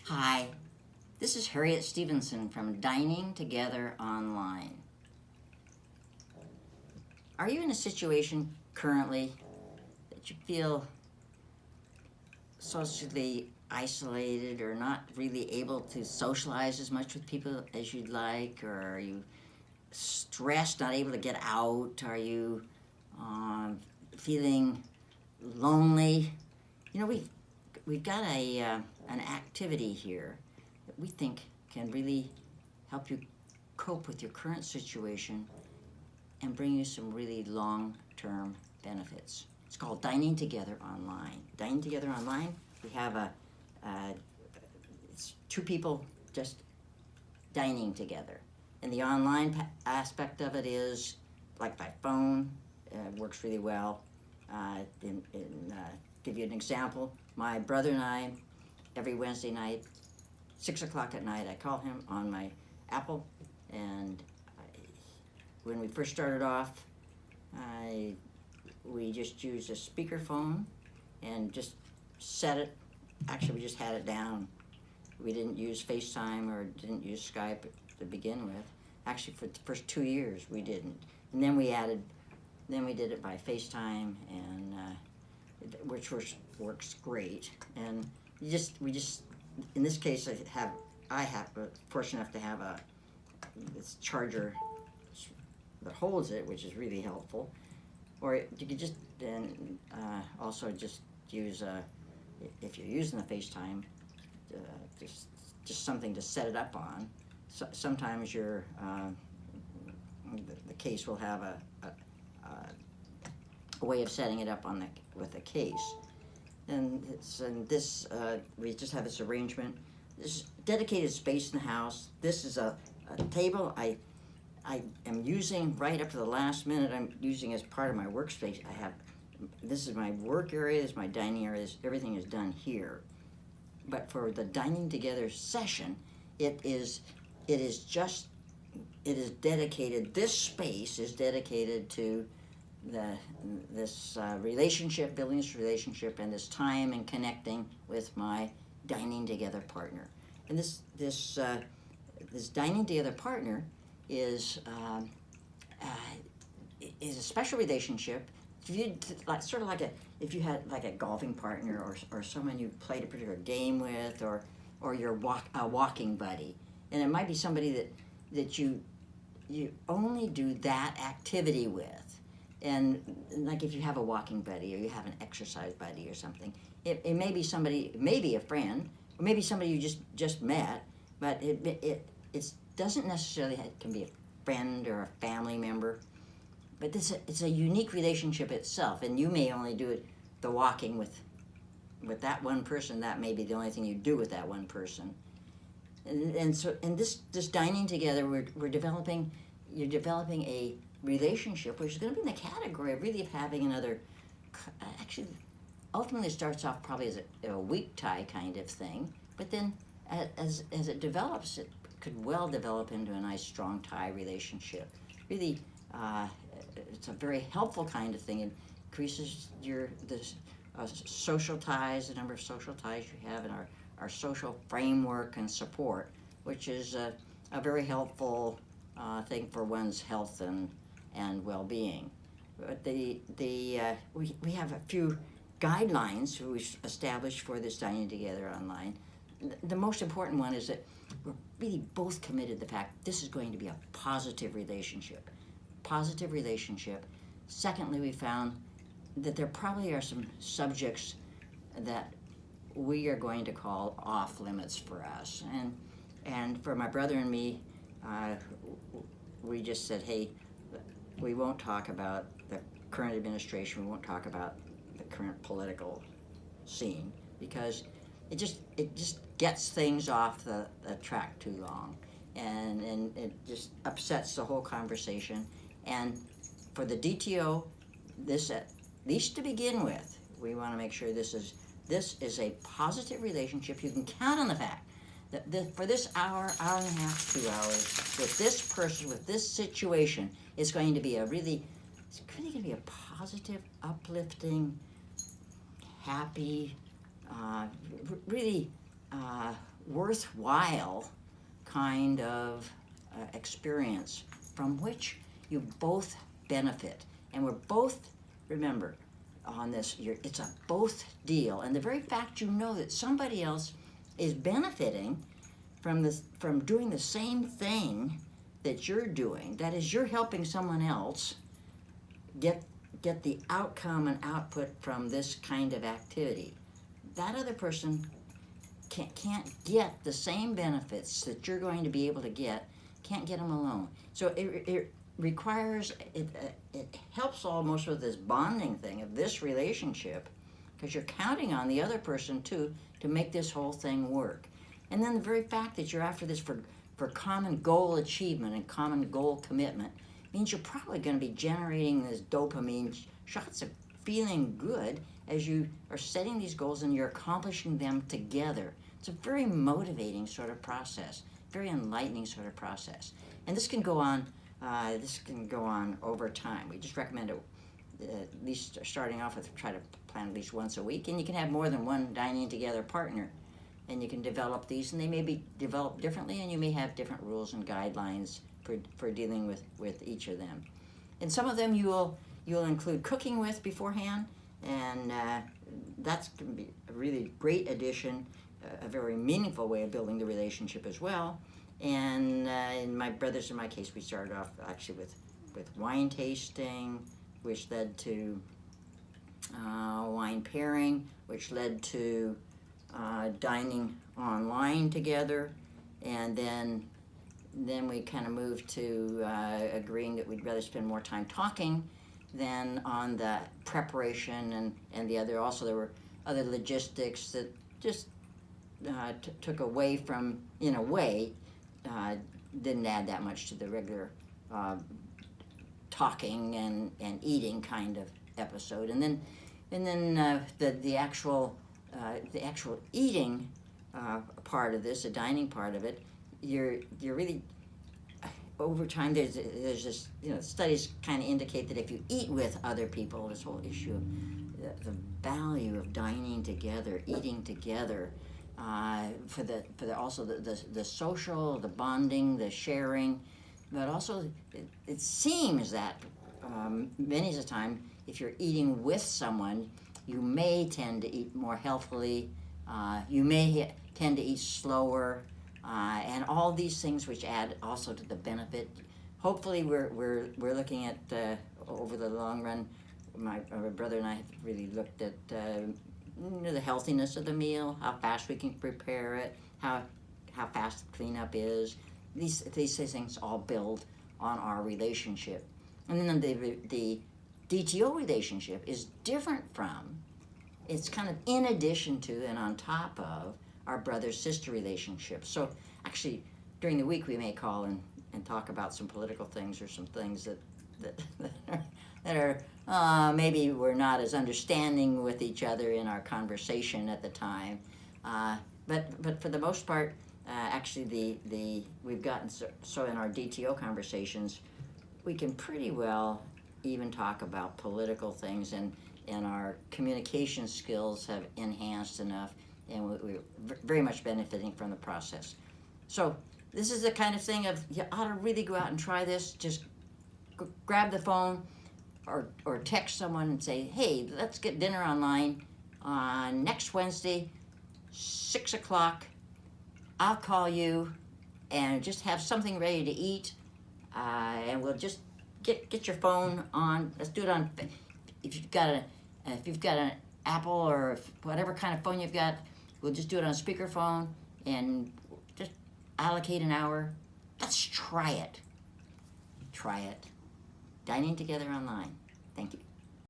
Hi, this is Harriet Stevenson from Dining Together Online. Are you in a situation currently that you feel socially isolated or not really able to socialize as much with people as you'd like? Or are you stressed, not able to get out? Are you feeling lonely? You know, we've got an activity here that we think can really help you cope with your current situation and bring you some really long-term benefits. It's called Dining Together Online. Dining Together Online, we have it's two people just dining together. And the online aspect of it is like by phone, works really well. Give you an example, my brother and I, every Wednesday night, 6 o'clock at night, I call him on my Apple, and when we first started off, we just used a speakerphone and just set it. Actually, we just had it down. We didn't use FaceTime or didn't use Skype to begin with. Actually, for the first 2 years, we didn't. And then we did it by FaceTime, and which works great. And we just, in this case, I have fortunate enough to have this charger that holds it, which is really helpful. Or you could just also just use if you're using the FaceTime, just something to set it up on. So, sometimes the case will have a way of setting it up with the case. And this we just have this arrangement. This dedicated space in the house. This is a table I am using right up to the last minute. I'm using as part of my workspace. This is my work area, this is my dining area, everything is done here. But for the dining together session, it is dedicated, this space is dedicated to this relationship, building this relationship, and this time and connecting with my dining together partner. And this dining together partner is a special relationship. If you if you had like a golfing partner or someone you played a particular game with, or your walking buddy, and it might be somebody that you only do that activity with. And like if you have a walking buddy or you have an exercise buddy or something, it may be somebody, maybe a friend, or maybe somebody you just met, but it doesn't necessarily can be a friend or a family member, but it's a unique relationship itself, and you may only do the walking with that one person. That may be the only thing you do with that one person. And so in this dining together, you're developing a relationship which is going to be in the category of really having another, actually ultimately starts off probably as a weak tie kind of thing, but then as it develops, it could well develop into a nice strong tie relationship. Really, it's a very helpful kind of thing. It increases the social ties, the number of social ties you have in our social framework and support, which is a very helpful thing for one's health and well-being. But we have a few guidelines we established for this dining together online. The most important one is that we're really both committed to the fact this is going to be a positive relationship. Positive relationship. Secondly, we found that there probably are some subjects that we are going to call off limits for us. And for my brother and me, we just said, hey, we won't talk about the current administration, we won't talk about the current political scene, because it just gets things off the track too long, and it just upsets the whole conversation. And for the DTO, this, at least to begin with, we want to make sure this is a positive relationship. You can count on the fact that for this hour and a half, 2 hours, with this person, with this situation, it's going to be it's really going to be a positive, uplifting, happy, really worthwhile kind of experience from which you both benefit. And we're both, remember, on this, it's a both deal. And the very fact you know that somebody else is benefiting from doing the same thing that you're doing, that is, you're helping someone else get the outcome and output from this kind of activity. That other person can't get the same benefits that you're going to be able to get, can't get them alone. So it requires, it helps almost with this bonding thing of this relationship, because you're counting on the other person too to make this whole thing work. And then the very fact that you're after this for common goal achievement and common goal commitment means you're probably going to be generating this dopamine shots of feeling good as you are setting these goals and you're accomplishing them together. It's a very motivating sort of process, very enlightening sort of process. And this can go on over time. We just recommend it, at least starting off with, try to plan at least once a week. And you can have more than one dining together partner. And you can develop these, and they may be developed differently, and you may have different rules and guidelines for dealing with each of them. And some of them you'll include cooking with beforehand, and that's going to be a really great addition, a very meaningful way of building the relationship as well. And in my brothers, in my case, we started off actually with wine tasting, which led to wine pairing, which led to dining online together, and then we kind of moved to agreeing that we'd rather spend more time talking than on the preparation and the other. Also, there were other logistics that just took away from, in a way, didn't add that much to the regular talking and eating kind of episode. And then the actual eating part of this, the dining part of it, you're really, over time, there's this, studies kind of indicate that if you eat with other people, this whole issue of the value of dining together, eating together, for the social, the bonding, the sharing, but also it seems that many of the time, if you're eating with someone, you may tend to eat more healthfully, you may tend to eat slower, and all these things which add also to the benefit. Hopefully we're looking at, over the long run, my brother and I have really looked at the healthiness of the meal, how fast we can prepare it, how fast the cleanup is. These things all build on our relationship. And then the DTO relationship is different from, it's kind of in addition to and on top of our brother-sister relationship. So actually, during the week we may call and talk about some political things or some things that are maybe we're not as understanding with each other in our conversation at the time. But for the most part, actually we've gotten so in our DTO conversations, we can pretty well even talk about political things, and our communication skills have enhanced enough, and we're very much benefiting from the process. So this is the kind of thing of, you ought to really go out and try this. Just grab the phone or text someone and say, hey, let's get dinner online on next Wednesday, 6 o'clock. I'll call you and just have something ready to eat, and we'll just get your phone on. Let's do it on, if you've got an Apple or whatever kind of phone you've got, we'll just do it on speakerphone and just allocate an hour. Let's try it. Dining Together Online. Thank you.